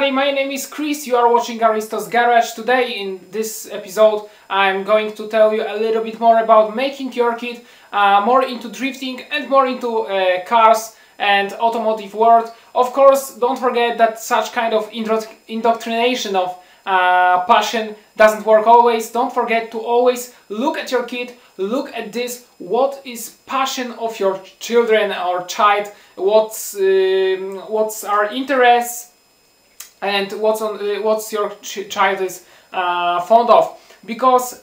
everybody, my name is Chris, you are watching Aristos Garage. Today in this episode I'm going to tell you a little bit more about making your kid more into drifting and more into cars and automotive world. Of course, don't forget that such kind of indoctrination of passion doesn't work always. Don't forget to always look at your kid, look at this, what is passion of your children or child, what's our interests and what's your child is fond of, because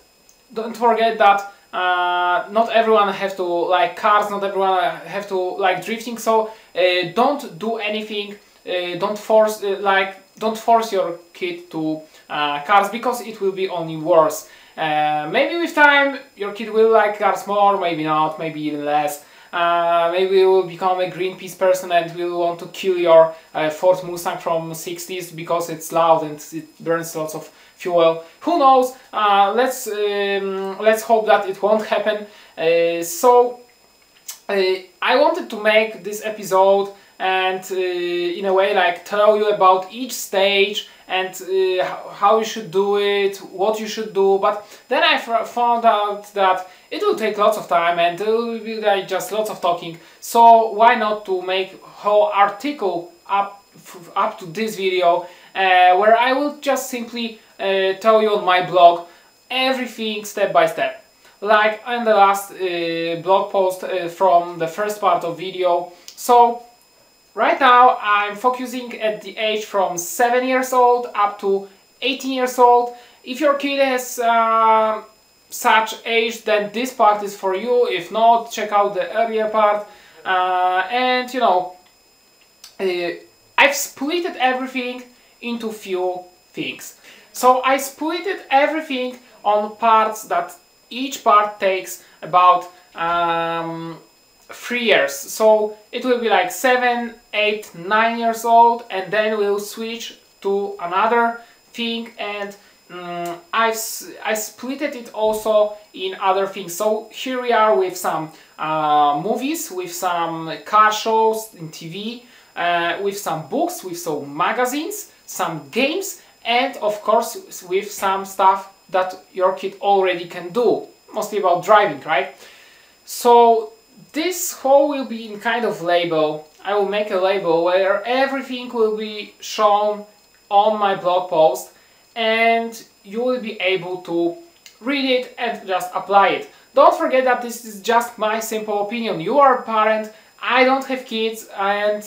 don't forget that not everyone have to like cars, not everyone have to like drifting, so don't do anything, don't force your kid to cars, because it will be only worse. Maybe with time your kid will like cars more, maybe not, maybe even less. Maybe you will become a Greenpeace person and will want to kill your Ford Mustang from 60s because it's loud and it burns lots of fuel. Who knows? Let's hope that it won't happen. I wanted to make this episode and in a way like tell you about each stage and how you should do it, what you should do, but then I found out that it will take lots of time and it will be like just lots of talking, so why not to make a whole article up to this video where I will just simply tell you on my blog everything step by step, like in the last blog post from the first part of video. So right now I'm focusing at the age from 7 years old up to 18 years old. If your kid has such age, then this part is for you. If not, check out the earlier part. And you know, I've splitted everything into few things. So I splitted everything on parts that each part takes about 3 years. So it will be like 7, 8, 9 years old, and then we'll switch to another thing, and I split it also in other things. So here we are with some movies, with some car shows in TV, with some books, with some magazines, some games, and of course with some stuff that your kid already can do, mostly about driving, right? So this whole will be in kind of label. I will make a label where everything will be shown on my blog post, and you will be able to read it and just apply it. Don't forget that this is just my simple opinion. You are a parent, I don't have kids, and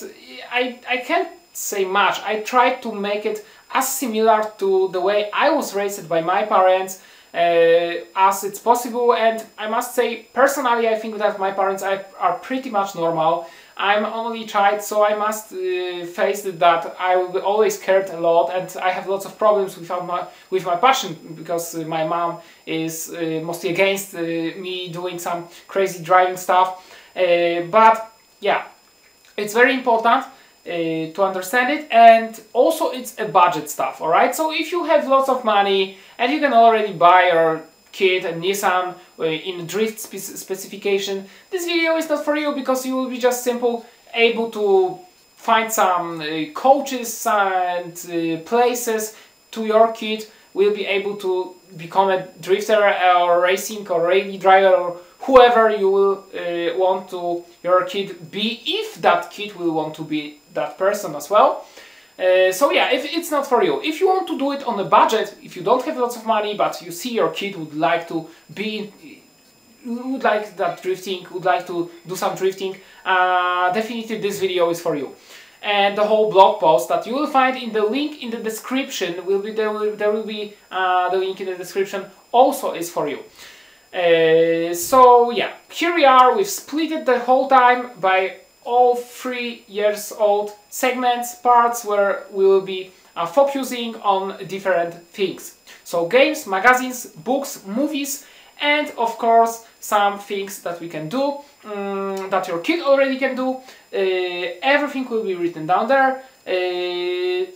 I can't say much. I tried to make it as similar to the way I was raised by my parents as it's possible, and I must say, personally, I think that my parents are pretty much normal. I'm only child, so I must face it that I will be always cared a lot, and I have lots of problems with my passion, because my mom is mostly against me doing some crazy driving stuff. But yeah, it's very important to understand it, and also it's a budget stuff, alright? So if you have lots of money and you can already buy your kid a Nissan in drift specification, this video is not for you, because you will be just simple able to find some coaches and places to your kid, will be able to become a drifter or racing or rally driver or whoever you will want to your kid be, if that kid will want to be that person as well. So yeah, if it's not for you, if you want to do it on a budget, if you don't have lots of money but you see your kid would like to be, would like that drifting, would like to do some drifting, definitely this video is for you. And the whole blog post that you will find in the link in the description will be there will be the link in the description also is for you. So yeah, here we are. We've split it the whole time by all 3 years old segments, parts where we will be focusing on different things. So games, magazines, books, movies, and of course some things that we can do, that your kid already can do. Everything will be written down there.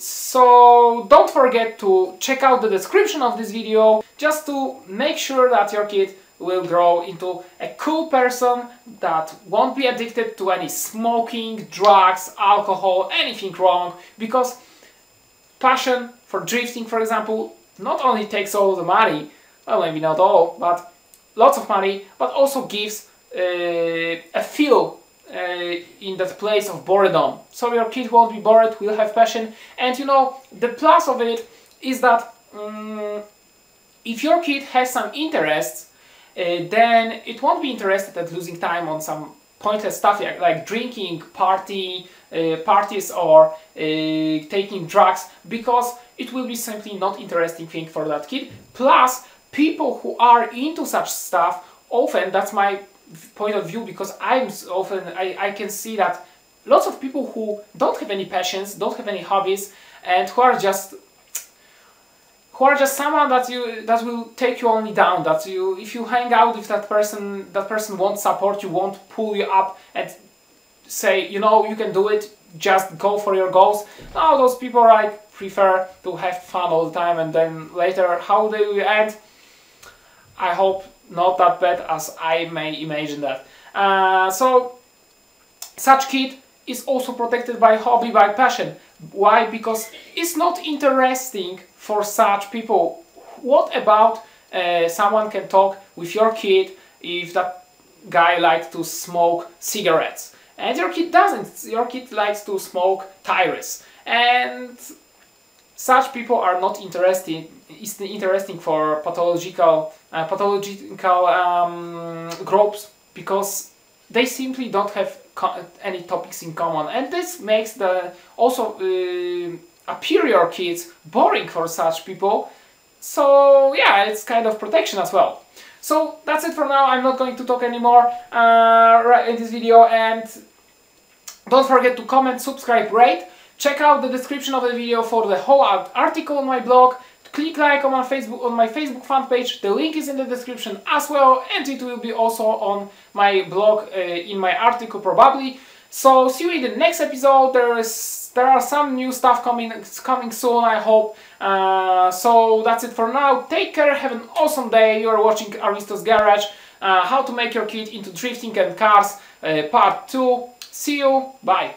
So don't forget to check out the description of this video, just to make sure that your kid will grow into a cool person that won't be addicted to any smoking, drugs, alcohol, anything wrong, because passion for drifting, for example, not only takes all the money, well, maybe not all, but lots of money, but also gives a feel in that place of boredom. So your kid won't be bored, will have passion, and you know, the plus of it is that if your kid has some interests, then it won't be interested at losing time on some pointless stuff like drinking, parties or taking drugs, because it will be simply not interesting thing for that kid. Plus, people who are into such stuff, often, that's my point of view, because I can see that lots of people who don't have any passions, don't have any hobbies, and who are just someone that will take you only down. That if you hang out with that person won't support you, won't pull you up and say, you know, you can do it, just go for your goals. No, those people like prefer to have fun all the time, and then later how they will end, I hope not that bad as I may imagine that. So such kid is also protected by hobby, by passion. Why? Because it's not interesting for such people. What about someone can talk with your kid if that guy likes to smoke cigarettes and your kid doesn't? Your kid likes to smoke tires, and such people are not interesting for pathological groups, because they simply don't have any topics in common, and this makes the also superior kids boring for such people. So yeah, it's kind of protection as well. So that's it for now. I'm not going to talk anymore in this video, and don't forget to comment, subscribe, rate. Check out the description of the video for the whole article on my blog. Click like on my Facebook fan page. The link is in the description as well, and it will be also on my blog in my article probably. So see you in the next episode. There are some new stuff coming soon, I hope. So that's it for now. Take care. Have an awesome day. You are watching Aristos Garage. How to make your kid into drifting and cars, part 2. See you. Bye.